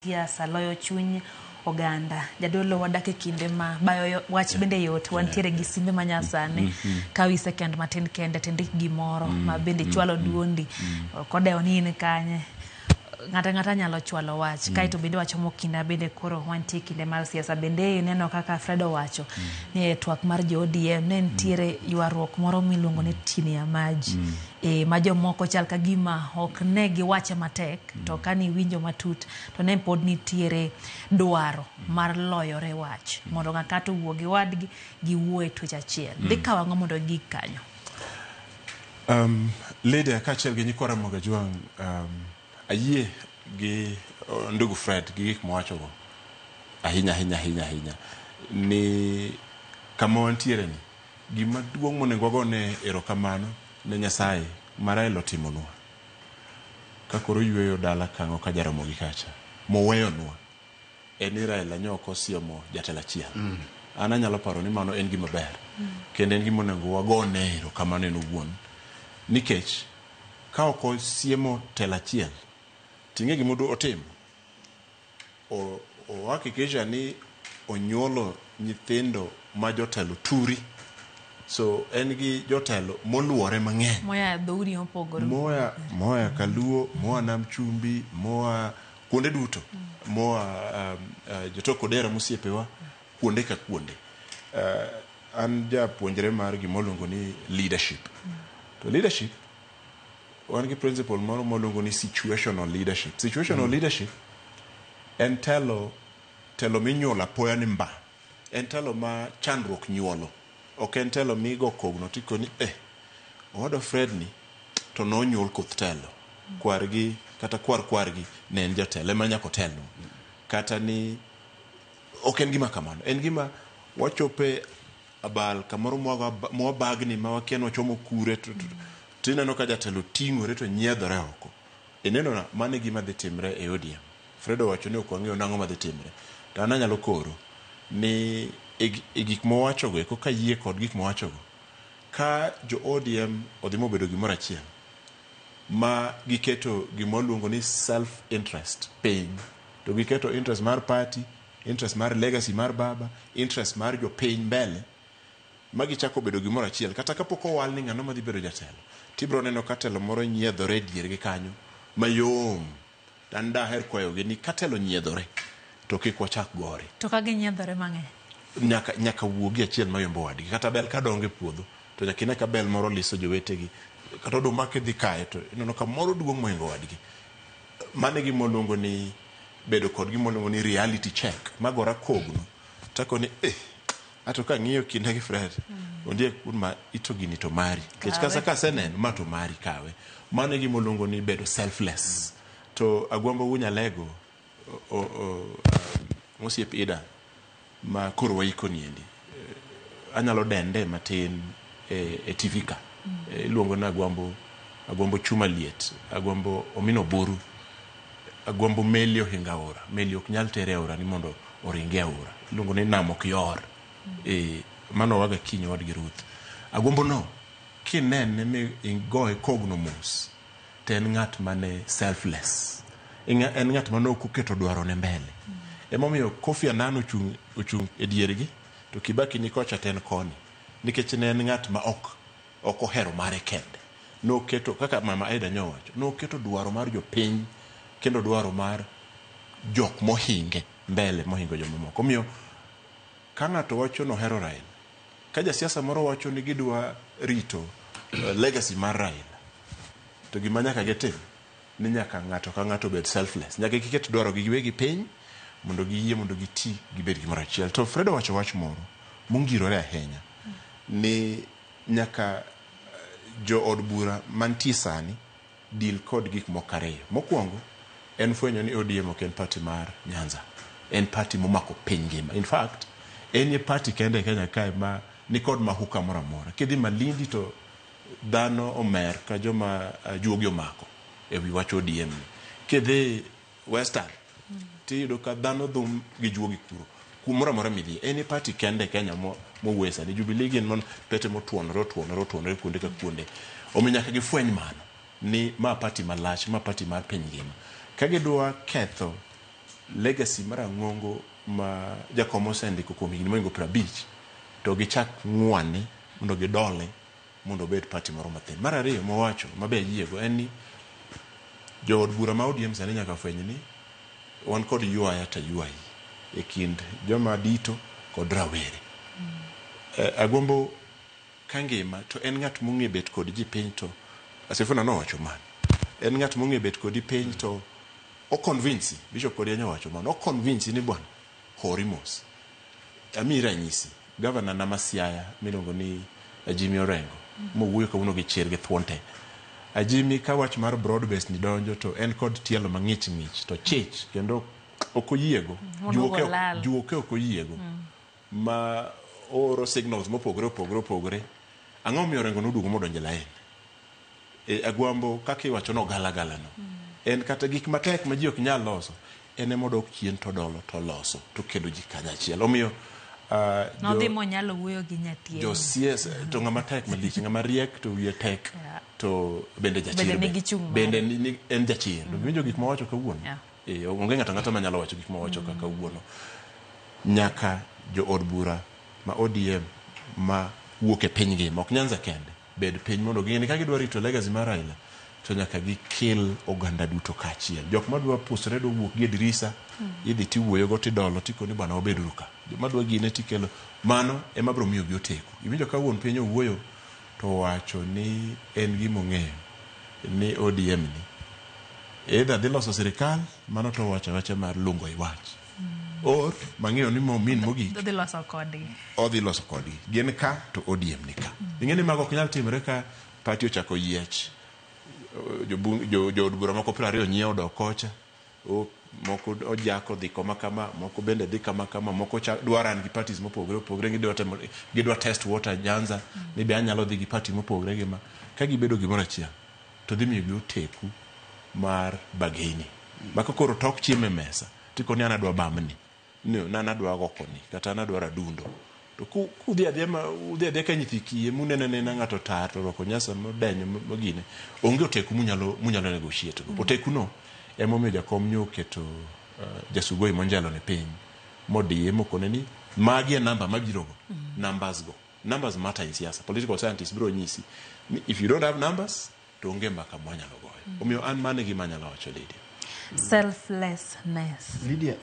siasa loyo chuny oganda jadolo wadake kinde ma bayo wach bende yot wantiere gi simbe manyasani kawi second matin kende tindik gimoro ma bende chwalo duondi kodeo ni in kanye ngata nyalo chwalo wach kaito bende wacho mokinda bende koro wantie kinde mar siasa bende neno kaka Fredo wacho ni twak mar ODM ne ntiere ywaruok moro miluongo ni tini ya maji ma jomoko chal ka gima ok ne giwache matek to kani winjo matut to ne pod nitiere dwaro mar loyore wach mondo ng'ato wuo gi wadgi gi wuoe twech achiel dika wango mondo gikanyo Lady kachel gi nyikora moga juang ayie gi ndugu Fred gi gik mwacho go ahinya ni kama wantiere ni gima duong' monego gone erokamano ne Nyasaye maraelo timonwa ka koro yweyo dala kango ka jaromo gi kacha moweyonwa en Raila nyoko siemo jatela chiel ana nyalo paro ni mano en gima ber kendo en gima onego wagone erokamano en owuon nikech ka ok siemo tela chiel tinge gimodo otimo o hakikisha ni onyolo nyithindo ma jotelo turi so en gi jotelo moluore mang'eny moya dhoudi opogore moya Kaluo moya Nam Chumbi moya kuonde duto moya jotoko dera musiepewa kuonde ka kuonde an japuonjre mar gimoluongo ni leadership to leadership wan gi principle moro molongo ni situational leadership en telo minyuolo apoya ni mba en telo ma chandruok nyuolo ok en telo migo kogno tiko ni odo Fred ni to nonyuol koth telo kwargi kata kwargi ne en jatelo ma nyako telo kata ni ok en gima kamano en gima wachope abal kamoro mwa bagni ma wakiano wachomo kure tineno ka jatelo ting'ore to nyiedhore oko eneno na mane gima dhi timre e ODM Fredo wacho ni ok wang'eyo nang'o ma dhi timre to ana nyalo koro ni gik mowacho go ka yie kod gik mowacho go ka jo ODM odhi mobedo gimoro achiel ma giketo gimoluongo ni self interest piny to giketo interest mar party interest mar legacy mar baba interest mar jo piny mbele magi chako bedo gimoro achiel kata kapok owal ni ng'ano madhi bedo jatelo tibro neno katelo moro nyiedhore diergi kanyo mayom dan daher kwayo gi ni katelo nyiedhore to kik wachak gore to kage nyiedhore mang'eny nyaka wuogi achiel mayombo wadgi kata bel ka donge puodho to nyakine ka bel moro liso jowetegi kata oduma kedhi kae to ineno ka moro duong' mohingo wadgi mane gimoluongo ni bedo kod gimoluongo ni reality check magora kogno tako ni ato ka ng'iyo kinda gi Fred ondie kuma ito gini to mari kech kasa kasenen ma to mari kawe mane gimoluongo ni bedo selfless to agwambo unyalego mosiep ida ma koro waiko niendi anyalo dende matin e TV ka iluongo na agwambo chuma liet agwambo omino boru agwambo melio hingaora melio ok nyal tere aora ni mondo oringe aora iluongo ni nam ok yor mano waga kinyi wadgi Ruth agwambo no kinene mi ingoe kogno mos ten ng'at mane selfless en ng'at mane okuketo dwaro ne mbele emomiyo Kofi Annan ochung e diergi to Kibaki ni kocha ten koni nikech ne en ng'at ma ok ohero mare kende no keto kaka mama Aida nyowacho no keto dwaro mar jo piny kendo dwaro mar jok mohinge mbele mohingo jomamoko omiyo ka ng'ato wacho no hero Raila ka jasiasa moro wacho ni gidwa rito legacy mar Raila to gima nyaka getim ni nyaka ng'ato ka ng'ato bed selfless nyaka giket dwaro gi giwegi piny mondo giyie mondo giti gibed gimoro achiel to Fredo wacho wach moro mongirore ahinya ni nyaka jo od bura mantie sani deal kod gik mokariyo mokwongo en fwenyo ni ODM ok en party mar Nyanza en party momako piny ngima in fact en ye party kende Kenya kae ma ni kod mahuka mora mora kidhi Malindi to dhano omer ka joma juogi omako ewi wach ODM kidhi Western tiyudo ka dhano dhum gi juogi kuro kumora mora midhi en ye party kende Kenya mowesa ni Jubilee gin mon pete motuonore kuonde ka kuonde ominyaka gifweny mano ni ma party malach ma party mar piny ngima ka gidwa ketho legacy mara ngongo ma jakomo sendiko kuom higni moingo 50 to gichak ng'wane mondo gidole mondo bed party moro mathin. Mar ariyo mowacho mabe yiego en ni jood bura ma ODM sani nyaka fweny ni wan kod yuaya ta yuai e kind joma dito kod rawere. Agombo kangima to en ng'at mong'e bet kod ji piny to Asifuna nowacho man. En ng'at mong'e bet kod ji piny to o convince Bishop Kodianya wacho man o convince ni bwana horimos. Amira nyisi governor na Masiaya miluongo ni Jimmy Orengo mowuoyo kawuono gi chir gi thuonte. Jimmy ka wach mar broad based ni donjo to en kod tielo mang'ich to chich kendo okoyiego juoke okoyiego ma oro signals mopogore ang'o miyo Orengo noduogo modonjo lain agwambo kaka iwacho no gala no en kata gik matek ma ji ok nyal loso en emodok chien to dolo to loso to kendo ji kanyachiel omiyo no dimo nyalo wuoyo gi nyatie jo CS to ng'ama tek malich ng'ama riek to wiye tek to bende jachir bende ni en jachir winjo gik mawacho kawuono onge ng'ato ma nyalo wacho gik mawacho kaka kawuono nyaka jo od bura ma ODM ma wuok e piny ngima ok nyanza kende bed piny mondo gini ka gidwa rito legacy mar Raila to nyaka gikel oganda duto kachiel jok madwa pusre do wuok gi dirisa idhi tiwuoyo go tidolo tikoni bwana obedo ka joma dwa gine tikelo mano ema bro miyo bioteku iwinjo ka wuon piny owuoyo to wacho ni en gimo ng'eyo ni ODM ni either dhi loso sirikal mano to wacha mar lungo iwach or mang'eyo ni momin mogik dhi loso kodgi gin ka to ODM ni ka ing'eni mago ok nyal timore ka party ochako yiech jo od bura moko 20 nyiewo dok kocha moko ojako dhi koma kama moko bende dhi kama moko dwaran gi parties mopogore gidwa test water Nyanza ni be anyalo dhi gi party mopogore gi ma ka gibedo gimoro achiel to dhi miyo oteku mar bageni maka koro tok chieme mesa tikoni anadwa bamni nanadwa gokoni kata anadwa radundo to udhi adhiya ka nyithi kiye munene na ng'ato tar to roko nyasa modenyo mogine onge oteku munyalo negotiate go oteku no emomiyo jakom nyoketo Jasugoi Monjalo ne piny modiye mokone ni magi e namba mabiro go numbers matter in siasa political scientists bro nyisi if you don't have numbers to onge mbaka mwanyalo goyo omiyo an mane gi manyalo wacho Lydia selflessness Lydia